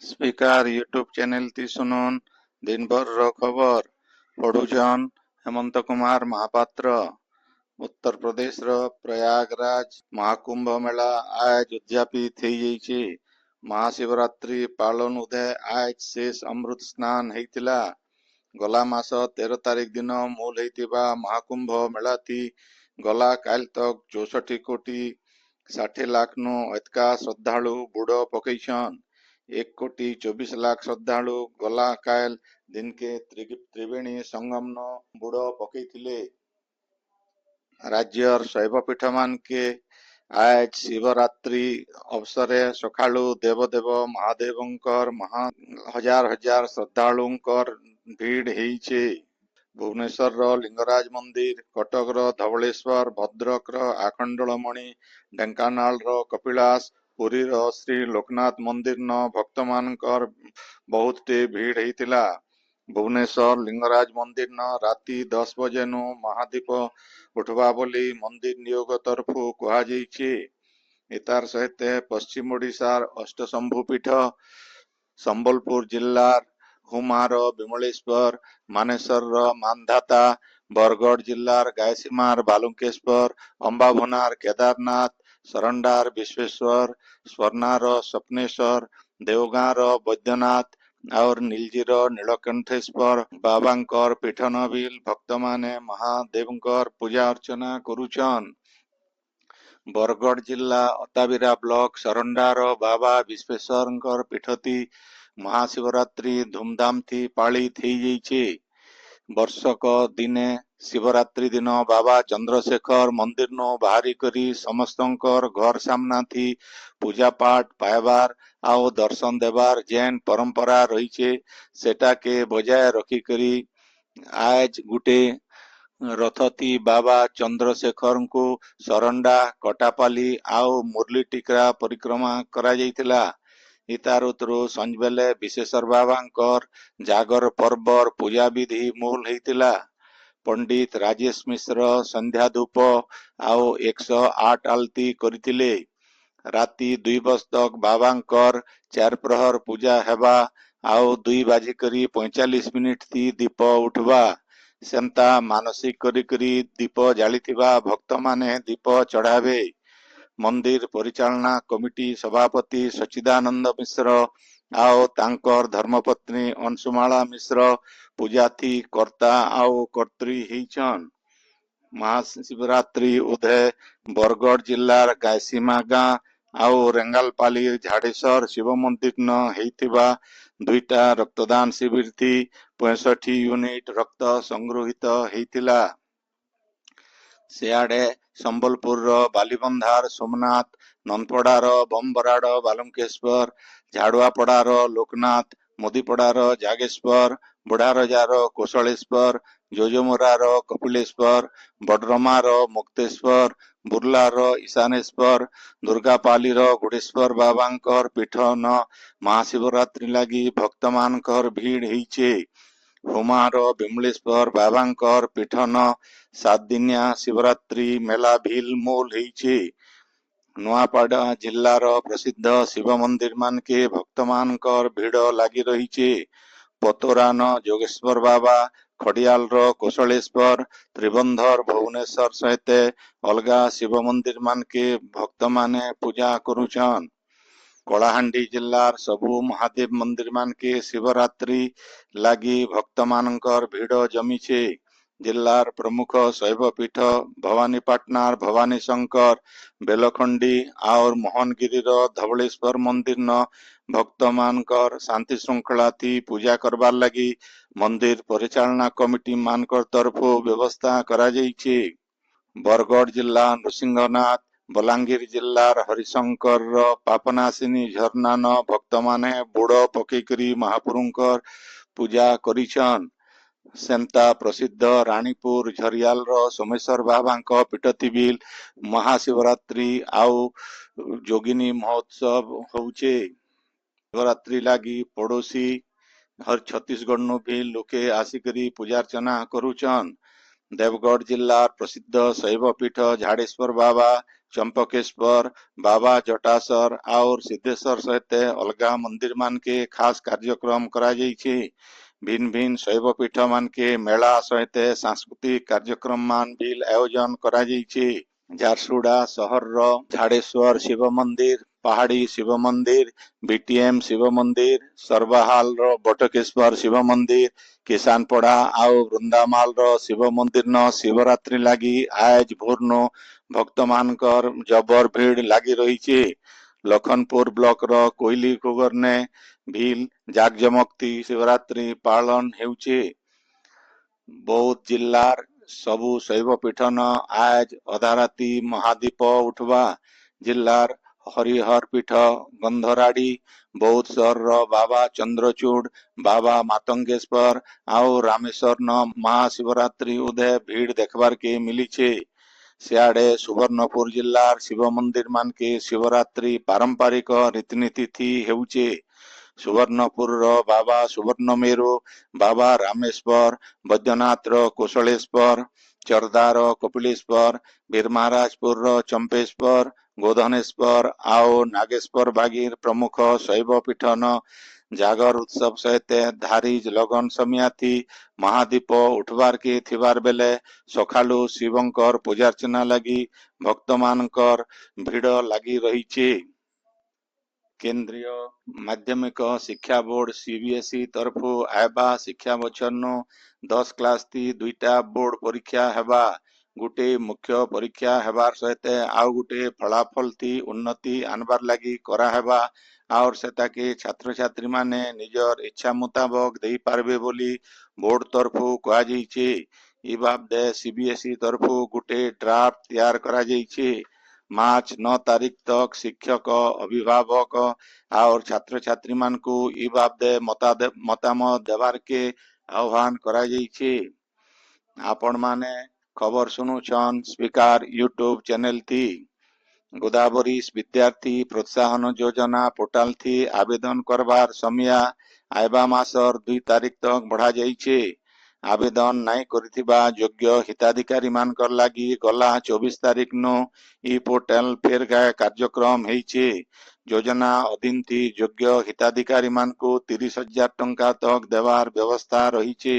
Speaker YouTube channel ती सुनुन दिन भर रो खबर पढ़ुछन हेमंत कुमार महापात्र। उत्तर प्रदेश रो प्रयागराज महाकुंभ मेला आज उद्यापित हो जाइछे। महाशिवरात्रि पालन उदय आज शेष अमृत स्नान हेतिला। गला मास 13 तारिख दिन मूल हेतिबा महाकुंभ मेलाती गला काल तक 64 कोटी 60 लाख नु अधिका श्रद्धालु बुड़ पकईछन। 1 कोटी 24 लाख श्रद्धालु गला काल दिन के त्रिवेणी संगम नो बुड़ पकईथिले। राज्यर शैवपीठ मान के आज शिवरात्रि अवसरे सकाळु देवदेव महादेवंकर हजार हजार श्रद्धालुंकर भीड़ हेइछे। भुवनेश्वर रो लिंगराज मंदिर, कटक रो धवळेश्वर, भद्रक रो आखंडलमणि, ढेंकानाल रो कपिलास, पुरी रो श्री लोकनाथ मंदिर न भक्त मानकर बहुत टे भीड़ हेतिला। भुवनेश्वर लिंगराज मंदिर न राति 10 बजे नु महादीप उठवा बोली मंदिर नियोग तरफु कहा जाइछे। इतार सहित पश्चिम ओडिशार अष्टशंभु पीठ संबलपुर जिल्लार हुमार विमलेश्वर, मानेसर मानधाता, बरगढ़ जिल्लार गायसीमार बालुकेश्वर, अंबाभुनार केदारनाथ, सरंडार विश्वेश्वर, स्वर्णार स्वप्नेश्वर, देवगांर वैद्यनाथ और नीलजीर नीलकंठेश्वर बाबांकर पीठन बिल भक्त माने महादेवंकर पूजा अर्चना करुछन। बरगढ़ जिला अताबिरा ब्लॉक सरंडार बाबा विश्वेश्वर पीठती महाशिवरात्रि धूमधाम थी पालित हो जाइछे। वर्षक दिने शिवरात्रि दिन बाबा चंद्रशेखर मंदिर नो बाहरी करी समस्तंकर घर सामना थी पूजा पाठ पाइबार आओ दर्शन देवार जैन परंपरा रहीचे। सेटा के बजाय रखी करी आज गुटे रथती बाबा चंद्रशेखर को सरंडा कटापाली आओ मुरली टिकरा परिक्रमा करा जाइतिला। इतारुतरु संजबेले विशेषर बाबांकर जागर पर्वर पूजा विधि मूल हेतिला। पंडित राजेश मिश्र संध्या धूप आओ 108 आलती करथिले। राति 2 बज तक बाबांकर 4 प्रहर पूजा हेबा आओ 2 बाजी करी 45 मिनिट थी दीप उठवा। सेमता मानसिक करी करी दीप जालिथिबा भक्त माने दीप चढ़ावे। मंदिर परिचालना कमिटी सभापति सच्चिदानंद मिश्र आओ तांकर धर्मपत्नी अंशुमाला मिश्र पूजा थी कर्ता आओ कर्त्री हिचन। महाशिवरात्रि उदय बरगढ़ जिल्लार गायसीमा गाँ आओ रेंगालपाली झाड़ेसर शिव मंदिर न हेतिबा 2टा रक्तदान शिविर थी 65 यूनिट रक्त संग्रहित हेतिला। सियाड़े संबलपुर बालीबंधार सोमनाथ, नंदपड़ार बमबराड़ बालुकेश्वर, झाड़ुआपड़ार लोकनाथ, मुदीपड़ार जागेश्वर, बुढ़ारजार कोशलेश्वर, जोजोमुरार कपिलेश्वर, बडरमार मुक्तेश्वर, बुर्लार ईशानेश्वर, दुर्गापालीर गुड़ेश्वर बाबांकर पीठ न महाशिवरात्रि लगी भक्त मानकर भीड़ हेइछे। हुमार विमलेश्वर बाबांकर पीठ न 7 दिनिया शिवरात्रि मेला भील मूल हेइछे। नुआपाड़ा जिल्लार प्रसिद्ध शिव मंदिर मान के भक्त मानकर भीड़ लागी रहीछे। पतोरा न जोगेश्वर बाबा, खड़ियाल कोशलेश्वर, त्रिबंधर भुवनेश्वर सहित अलगा शिव मंदिर मान के भक्त माने पूजा करुछन। कलाहांडी जिल्लार सबु महादेव मंदिर मान के शिवरात्रि लागी भक्त मानकर भीड़ जमीछे। जिल्लार प्रमुख शैवपीठ भवानीपाटनार भवानी शंकर, बेलखंडी और मोहनगिरी धवलेश्वर मंदिर न भक्त मानकर शांति श्रृंखला थी पूजा करबार लगी मंदिर परिचालना कमिटी मानकर तरफो व्यवस्था करा जाइछे। बरगढ़ जिला नृसिंहनाथ, बलांगीर जिल्लार हरिशंकर पापनाशिनी झरना न भक्त माने बुड़ पकईकरी महापुरुंकर पूजा करिछन। सेमता प्रसिद्ध रानीपुर झरियाल सोमेश्वर बाबा पीठती बिल महाशिवरात्रि आउ जोगिनी महोत्सव होउछे। शिवरात्रि लागी पड़ोसी हर छत्तीसगढ़ नु भी लोके आसिकरी पूजा अर्चना करुछन। देवगढ़ जिल्लार प्रसिद्ध शैवपीठ झाड़ेश्वर बाबा, चंपकेश्वर बाबा जटासर और सिद्धेश्वर सहित अलगा मंदिर मान के खास कार्यक्रम करा जाइछे। भिन्न भिन्न शैवपीठ मान के मेला सहित सांस्कृतिक कार्यक्रम मान भी आयोजन करा जाइछे। झारसुगुड़ा सहर रो झाड़ेश्वर शिव मंदिर, पहाड़ी शिव मंदिर, बीटीएम शिव मंदिर, सर्वहाल रो बटकेश्वर शिव मंदिर, किसानपड़ा आउ वृंदामाल रो शिव मंदिर न शिवरात्रि लगी आज भोर नो भक्त मानकर जबर भीड़ लगी रही छे। लखनपुर ब्लॉक रो कोइली कुगर ने भील जाकजमकती शिवरात्रि पालन हेउछे। बौद्ध जिल्लार सबु शैवपीठ न आज अधाराती महादीप उठवा। जिल्लार हरिहर पीठ गंधराड़ी, बौद्ध शहर रो बाबा चंद्रचूड़, बाबा मातंगेश्वर आउ रामेश्वर न महाशिवरात्रि उदय भीड़ देखबार के मिली छे। सियाड़े सुवर्णपुर जिल्लार शिव मंदिर मान के शिवरात्रि पारंपरिक रीतिनीति थी हेउछे। सुवर्णपुर रो बाबा सुवर्णमेरु, बाबा रामेश्वर, बैद्यनाथ रो कुशलेश्वर, चरदा रो कपिलेश्वर, बीरमहाराजपुर रो चंपेश्वर, गोधनेश्वर आउ नागेश्वर बागीर प्रमुख शैव पीठ न जागर उत्सव सहित धारीज लगन समियाथी महादीप उठवार के थिबार बेले सखालु शिवंकर पूजार्चना लगी भक्त मानकर भीड़ लगी रही छे। केंद्रीय माध्यमिक शिक्षा बोर्ड सीबीएसई तरफु आयबा शिक्षा बछर नो 10 क्लास थी 2टा बोर्ड परीक्षा हेबा। गुटे मुख्य परीक्षा हेबार सहित आउ गुटे फलाफल थी उन्नति आनबार लगी करा हेबा और सेता के छात्र छात्री माने निजर इच्छा मुताबक देई पारबे बोली बोर्ड तरफु कहा जाइछे। ई बाबदे सीबीएसई तरफु गुटे ड्राफ्ट तैयार करा जाइछे। मार्च 9 तारीख तक शिक्षक, अभिभावक और छात्र छात्री मान को ई बाबदे मतामत देवार के आह्वान करा जाइछे। आपण माने खबर सुनुछन स्पीकर यूट्यूब चैनल थी। गोदावरी विद्यार्थी प्रोत्साहन योजना पोर्टाल थी आवेदन करबार समय आयबा मासर 2 तारीख तक बढ़ा जाइछे। आवेदन नाई करिथिबा योग्य हिताधिकारी मानकर लागी गला 24 तारीख नो ई पोर्टल फेर गाय कार्यक्रम हेइछे। योजना अधीन थी योग्य हिताधिकारी मान को 30,000 टंका तक देवार व्यवस्था रहीछे।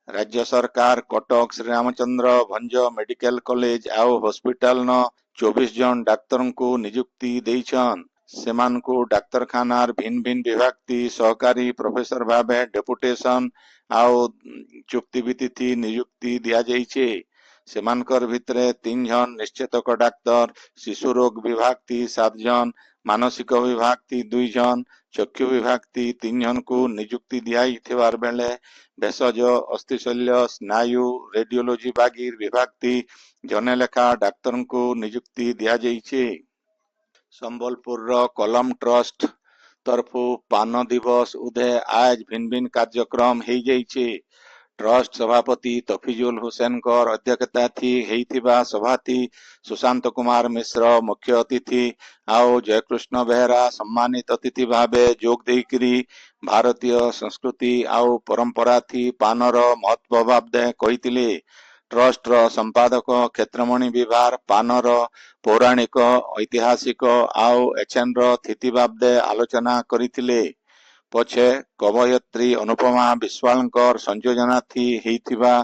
राज्य सरकार कटक श्री रामचंद्र भंज मेडिकल कॉलेज आउ हॉस्पिटल न 24 जन डाक्तर को नियुक्ति देइछन। सेमान को डाक्तरखानार भिन्न भिन्न विभाग थी सहकारी प्रोफेसर भावे डेपुटेशन आउ चुक्ति भित्ति नियुक्ति दिया जाइछे। सेमानकर भितरे 3 जन निश्चेतक डाक्तर, शिशु रोग विभाग थी 7 जन, मानसिक विभाग थी 2 जन, चक्षु विभाग थी 3 जन को नियुक्ति दिया बेले भेषज, अस्थिशल्य, स्नायु, रेडियोलॉजी बागीर विभाग थी जने लेखा डाक्तर को नियुक्ति दिया जाइछे। संबलपुर रो कलम ट्रस्ट तरफु पान दिवस उदय आज भिन्न भिन्न कार्यक्रम हेइ जाइछे। ट्रस्ट सभापति तफिजुल हुसैन कर अध्यक्षता थी हेइथिबा सभा थी सुशांत कुमार मिश्र मुख्य अतिथि आउ जयकृष्ण बेहरा सम्मानित अतिथि भावे जोग देइकरी भारतीय संस्कृति आउ परंपरा थी पानर महत्व बाबदे कहिथिले। ट्रस्ट रो संपादक क्षेत्रमणि विभार पानर पौराणिक, ऐतिहासिक आउ एचएन रो स्थिति बाबदे आलोचना करिथिले। पछे कवयत्री अनुपमा विश्वालकर संयोजना थी हेइथिबा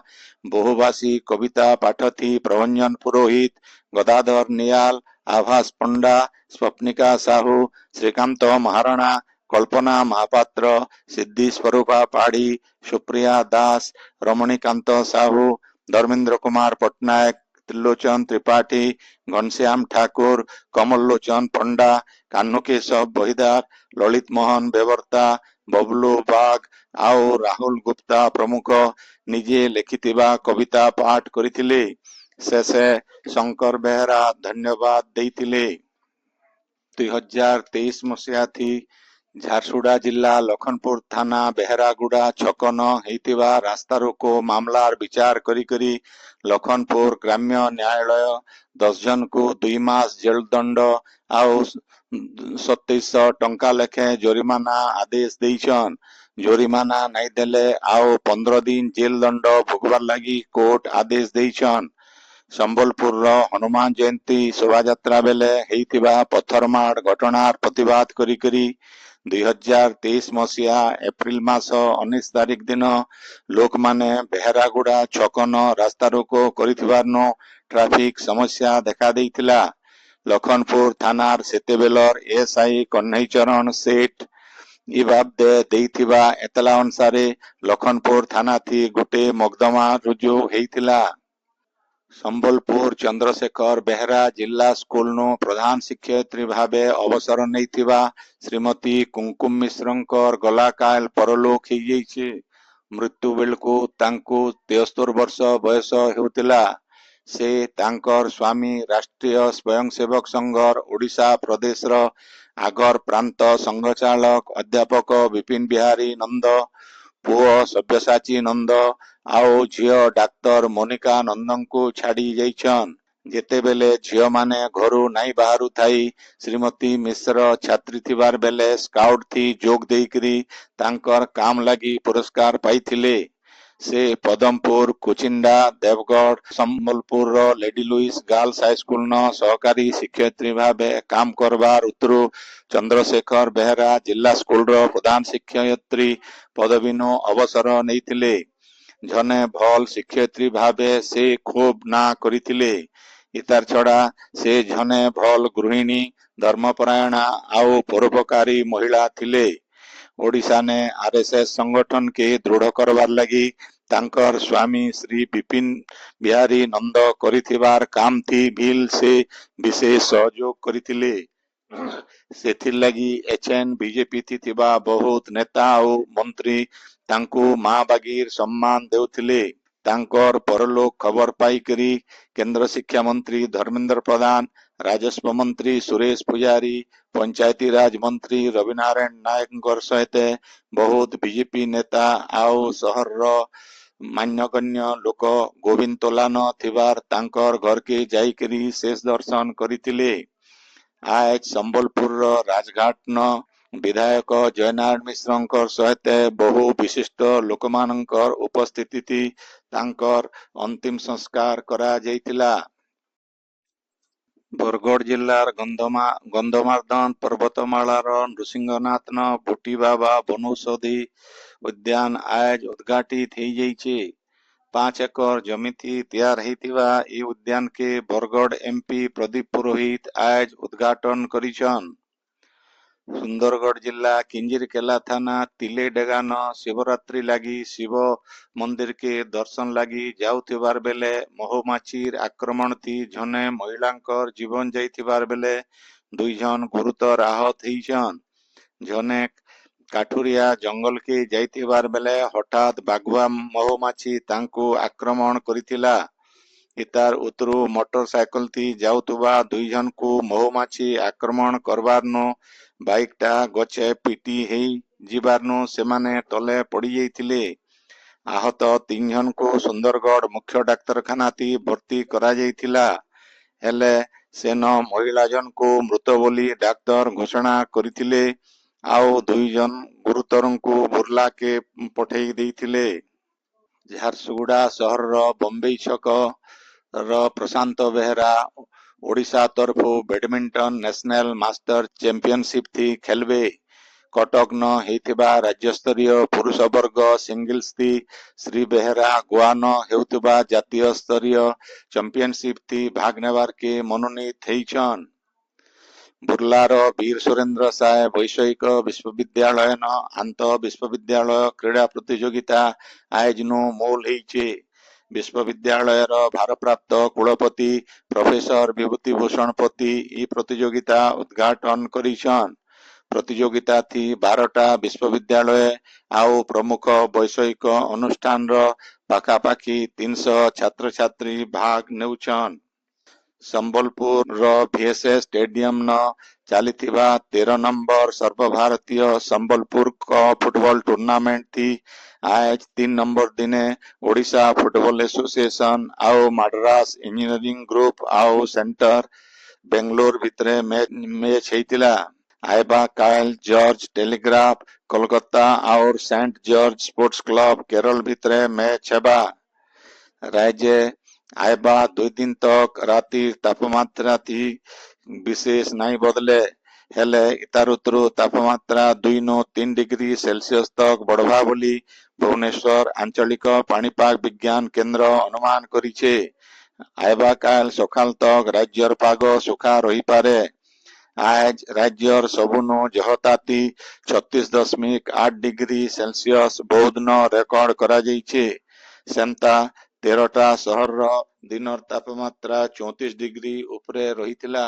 बहुभाषी कविता पाठ थी प्रभंजन पुरोहित, गदाधर नियाल, आभास पंडा, स्वप्निका साहू, श्रीकांत महाराणा, कल्पना महापात्र, सिद्धि स्वरूपा पाड़ी, सुप्रिया दास, रमणीकांत साहू, धर्मेंद्र कुमार पटनायक, त्रिलोचन त्रिपाठी, घनश्याम ठाकुर, कमल लोचन पंडा, कान्हुकेशव बहिदार, ललित मोहन बेवर्ता, बबलू बाग आउ राहुल गुप्ता प्रमुख निजे लिखिथिबा कविता पाठ करिथिले। शेषे शंकर बेहरा धन्यवाद देइथिले। 2023 मसीहा थी झारसुगुड़ा जिला लखनपुर थाना बेहरागुड़ा छकन हेइथिबा रास्ता रोको मामलार विचार करी करी लखनपुर ग्राम्य न्यायालय 10 जन को 2 मास जेल दंड आउ 2700 टंका लेखे जरिमाना आदेश देइछन। ଜୋରିମାନା ନାଇଁ ଦେଲେ ଆଉ 15 ଦିନ ଜେଲ ଦଣ୍ଡ ଭୋଗବାର ଲାଗି କୋର୍ଟ ଆଦେଶ ଦେଇଛନ୍। ସମ୍ବଲପୁରର ହନୁମାନ ଜୟନ୍ତୀ ଶୋଭାଯାତ୍ରା ବେଲେ ହେଇଥିବା ପଥରମାଡ଼ ଘଟଣାର ପ୍ରତିବାଦ କରିକରି 2023 ମସିହା ଏପ୍ରିଲ ମାସ 19 ତାରିଖ ଦିନ ଲୋକମାନେ ବେହେରାଗୁଡ଼ା ଛକନ ରାସ୍ତାରୋକ କରିଥିବାର୍ନୁ ଟ୍ରାଫିକ ସମସ୍ୟା ଦେଖା ଦେଇଥିଲା। ଲଖନପୁର ଥାନାର ସେତେବେଲର ଏଏସ୍ଆଇ କହ୍ନେଇ ଚରଣ ସେଠ ଇ ବାବଦେ ଦେଇଥିବା ଏତଲା ଅନୁସାରେ ଲଖନପୁର ଥାନାଥି ଗୋଟେ ମକଦ୍ଦମା ରୁଜୁ ହେଇଥିଲା। ସମ୍ବଲପୁର ଚନ୍ଦ୍ରଶେଖର ବେହେରା ଜିଲ୍ଲା ସ୍କୁଲନୁ ପ୍ରଧାନ ଶିକ୍ଷୟିତ୍ରୀ ଭାବେ ଅବସର ନେଇଥିବା ଶ୍ରୀମତୀ କୁଙ୍କୁମ ମିଶ୍ରଙ୍କର ଗଲାକାଲ ପରଲୋକ ହେଇଯାଇଛି। ମୃତ୍ୟୁ ବେଳକୁ ତାଙ୍କୁ 73 ବର୍ଷ ବୟସ ହେଉଥିଲା। ସେ ତାଙ୍କର ସ୍ୱାମୀ ରାଷ୍ଟ୍ରୀୟ ସ୍ୱୟଂସେବକ ସଂଘର ଓଡ଼ିଶା ପ୍ରଦେଶର ଆଗର ପ୍ରାନ୍ତ ସଂଘଚାଳକ ଅଧ୍ୟାପକ ବିପିନ ବିହାରୀ ନନ୍ଦ, ପୁଅ ସବ୍ୟସାଚୀ ନନ୍ଦ ଆଉ ଝିଅ ଡାକ୍ତର ମୋନିକା ନନ୍ଦଙ୍କୁ ଛାଡ଼ି ଯାଇଛନ୍। ଯେତେବେଲେ ଝିଅମାନେ ଘରୁ ନାଇଁ ବାହାରୁ ଥାଇ ଶ୍ରୀମତୀ ମିଶ୍ର ଛାତ୍ରୀ ଥିବାର ବେଲେ ସ୍କାଉଟ ଥି ଯୋଗ ଦେଇକରି ତାଙ୍କର କାମ ଲାଗି ପୁରସ୍କାର ପାଇଥିଲେ। ସେ ପଦମପୁର, କୁଚିଣ୍ଡା, ଦେବଗଡ଼, ସମ୍ବଲପୁରର ଲେଡି ଲୁଇସ୍ ଗାର୍ଲସ ହାଇସ୍କୁଲନ ସହକାରୀ ଶିକ୍ଷୟିତ୍ରୀ ଭାବେ କାମ କରବାର ଉତ୍ତରୁ ଚନ୍ଦ୍ରଶେଖର ବେହେରା ଜିଲ୍ଲା ସ୍କୁଲର ପ୍ରଧାନ ଶିକ୍ଷୟିତ୍ରୀ ପଦବୀନୁ ଅବସର ନେଇଥିଲେ। ଜଣେ ଭଲ ଶିକ୍ଷୟିତ୍ରୀ ଭାବେ ସେ ଖୁବ୍ ନାଁ କରିଥିଲେ। ଇତାର ଛଡ଼ା ସେ ଜଣେ ଭଲ ଗୃହିଣୀ, ଧର୍ମପରାୟଣା ଆଉ ପରୋପକାରୀ ମହିଳା ଥିଲେ। ଓଡ଼ିଶାନେ ଆରଏସଏସ ସଂଗଠନ କେ ଦୃଢ଼ କରବାର ଲାଗି ତାଙ୍କର ସ୍ୱାମୀ ଶ୍ରୀ ବିପିନ ବିହାରୀ ନନ୍ଦ କରିଥିବାର କାମ ଥି ଭିଲ୍ ସେ ବିଶେଷ ସହଯୋଗ କରିଥିଲେ। ସେଥିର୍ଲାଗି ଏଚଏନ ବିଜେପି ଥି ଥିବା ବହୁତ ନେତା ଆଉ ମନ୍ତ୍ରୀ ତାଙ୍କୁ ମା ବାଗିର ସମ୍ମାନ ଦେଉଥିଲେ। ତାଙ୍କର ପରଲୋକ ଖବର ପାଇକରି କେନ୍ଦ୍ର ଶିକ୍ଷା ମନ୍ତ୍ରୀ ଧର୍ମେନ୍ଦ୍ର ପ୍ରଧାନ, ରାଜସ୍ୱ ମନ୍ତ୍ରୀ ସୁରେଶ ପୂଜାରୀ, ପଞ୍ଚାୟती ରାଜ ମନ୍ତ୍ରୀ ରବିନାରାୟଣ ନାୟକଙ୍କର ସହିତ ବହୁତ ବିଜେପି ନେତା ଆଉ ସହରର ମାନ୍ୟଗଣ୍ୟ ଲୋକ ଗୋବିନ୍ଦ ତୋଲାନ ଥିବାର ତାଙ୍କର ଘରକେ ଯାଇକରି ଶେଷ ଦର୍ଶନ କରିଥିଲେ। ଆଜ ସମ୍ବଲପୁରର ରାଜଘାଟନ ବିଧାୟକ ଜୟନାରାୟଣ ମିଶ୍ରଙ୍କର ସହିତ ବହୁ ବିଶିଷ୍ଟ ଲୋକମାନଙ୍କର ଉପସ୍ଥିତି ତାଙ୍କର ଅନ୍ତିମ ସଂସ୍କାର କରାଯାଇଥିଲା। ବରଗଡ଼ ଜିଲ୍ଲାର ଗନ୍ଧମାର୍ଦ୍ଦନ ପର୍ବତମାଳାର ନୃସିଂହନାଥନ ବୁଟି ବାବା ବନୌଷଧି ଉଦ୍ୟାନ ଆଜ ଉଦ୍ଘାଟିତ ହେଇଯାଇଛି। 5 ଏକର ଜମିଥି ତିଆର ହେଇଥିବା ଇ ଉଦ୍ୟାନକେ ବରଗଡ଼ ଏମପି ପ୍ରଦୀପ ପୁରୋହିତ ଆଜ ଉଦ୍ଘାଟନ କରିଛନ୍। ସୁନ୍ଦରଗଡ଼ ଜିଲ୍ଲା କିଞ୍ଜିରକେଲା ଥାନା ତିଲେଡେଗାନ ଶିବରାତ୍ରି ଲାଗି ଶିବ ମନ୍ଦିରକେ ଦର୍ଶନ ଲାଗି ଯାଉଥିବାର ବେଲେ ମହୁମାଛିର ଆକ୍ରମଣ ଥି ଜଣେ ମହିଳାଙ୍କର ଜୀବନ ଯାଇଥିବାର ବେଲେ 2 ଜଣ ଗୁରୁତର ଆହତ ହେଇଛନ୍। ଜଣେ କାଠୁରିଆ ଜଙ୍ଗଲକେ ଯାଇଥିବାର ବେଲେ ହଠାତ୍ ବାଘୁଆ ମହୁମାଛି ତାଙ୍କୁ ଆକ୍ରମଣ କରିଥିଲା। ଇତାର ଉତ୍ତରୁ ମୋଟର ସାଇକେଲ ଥି ଯାଉଥିବା 2 ଜଣଙ୍କୁ ମହୁମାଛି ଆକ୍ରମଣ କରବାର୍ନୁ ବାଇକଟା ଗଛେ ପିଟି ହେଇ ଯିବାର୍ନୁ ସେମାନେ ତଲେ ପଡ଼ି ଯାଇଥିଲେ। ଆହତ 3 ଜଣଙ୍କୁ ସୁନ୍ଦରଗଡ଼ ମୁଖ୍ୟ ଡାକ୍ତରଖାନା ଥି ଭର୍ତ୍ତି କରାଯାଇଥିଲା। ହେଲେ ସେନ ମହିଳା ଜଣଙ୍କୁ ମୃତ ବୋଲି ଡାକ୍ତର ଘୋଷଣା କରିଥିଲେ ଆଉ 2 ଜଣ ଗୁରୁତରଙ୍କୁ ବୁର୍ଲାକେ ପଠେଇ ଦେଇଥିଲେ। ଝାରସୁଗୁଡ଼ା ସହରର ବମ୍ବେଇ ଛକ ର ପ୍ରଶାନ୍ତ ବେହେରା ଓଡ଼ିଶା ତରଫୁ ବ୍ୟାଡମିଣ୍ଟନ ନ୍ୟାସନାଲ ମାଷ୍ଟର ଚେମ୍ପିୟନସିପ ଥି ଖେଲବେ। କଟକନ ହେଇଥିବା ରାଜ୍ୟସ୍ତରୀୟ ପୁରୁଷ ବର୍ଗ ସିଙ୍ଗିଲ୍ସ ଥି ଶ୍ରୀ ବେହେରା ଗୋଆନ ହେଉଥିବା ଜାତୀୟ ସ୍ତରୀୟ ଚମ୍ପିୟନସିପ ଥି ଭାଗ ନେବାରକେ ମନୋନୀତ ହେଇଛନ୍। ବୁର୍ଲାର ବୀର ସୁରେନ୍ଦ୍ର ସାଏ ବୈଷୟିକ ବିଶ୍ୱବିଦ୍ୟାଳୟନ ଆନ୍ତଃ ବିଶ୍ୱବିଦ୍ୟାଳୟ କ୍ରୀଡ଼ା ପ୍ରତିଯୋଗିତା ଆୟୋଜନ ମୂଳ ହେଇଛେ। ବିଶ୍ୱବିଦ୍ୟାଳୟର ଭାରପ୍ରାପ୍ତ କୁଳପତି ପ୍ରଫେସର ବିଭୂତି ଭୂଷଣ ପତି ଇ ପ୍ରତିଯୋଗିତା ଉଦ୍ଘାଟନ କରିଛନ୍। ପ୍ରତିଯୋଗିତା ଥି 12ଟା ବିଶ୍ୱବିଦ୍ୟାଳୟ ଆଉ ପ୍ରମୁଖ ବୈଷୟିକ ଅନୁଷ୍ଠାନର ପାଖାପାଖି 300 ଛାତ୍ରଛାତ୍ରୀ ଭାଗ ନେଉଛନ୍। ସମ୍ବଲପୁରର ଭିଏସ୍ଏସ୍ ଷ୍ଟାଡିୟମନ ଚାଲିଥିବା 13 ନମ୍ବର ସର୍ବଭାରତୀୟ ସମ୍ବଲପୁର କପ୍ ଫୁଟବଲ ଟୁର୍ଣ୍ଣାମେଣ୍ଟ ଥି ଆଜ 3 ନମ୍ବର ଦିନେ ଓଡ଼ିଶା ଫୁଟବଲ ଏସୋସିଏସନ ଆଉ ମାଡ୍ରାସ ଇଞ୍ଜିନିୟରିଂ ଗ୍ରୁପ ଆଉ ସେଣ୍ଟର ବେଙ୍ଗଲୋର ଭିତରେ ମ୍ୟାଚ ହେଇଥିଲା। आइबा काइल जॉर्ज टेलीग्राफ कोलकाता और Saint George Sports Club Kerala भितरे मैच हेबा। राज्य आइबा 2 दिन तक राति तापमात्रा थी विशेष नहीं बदले हेले इतारुतरु तापमात्रा 2 नु 3 डिग्री सेल्सियस तक बढ़वा बोली भुवनेश्वर आंचलिक पाणीपाग विज्ञान केंद्र अनुमान करिछे। आइबा काल सकाल तक राज्यर पाग सुखा रही पारे। आज राज्यर सबुनु जहताती 36.8 डिग्री सेल्सियस बौद्धन रेकर्ड करा जाइछे। सेमता 13टा सहर दिनर तापमात्रा 34 डिग्री उपरे रहिथिला।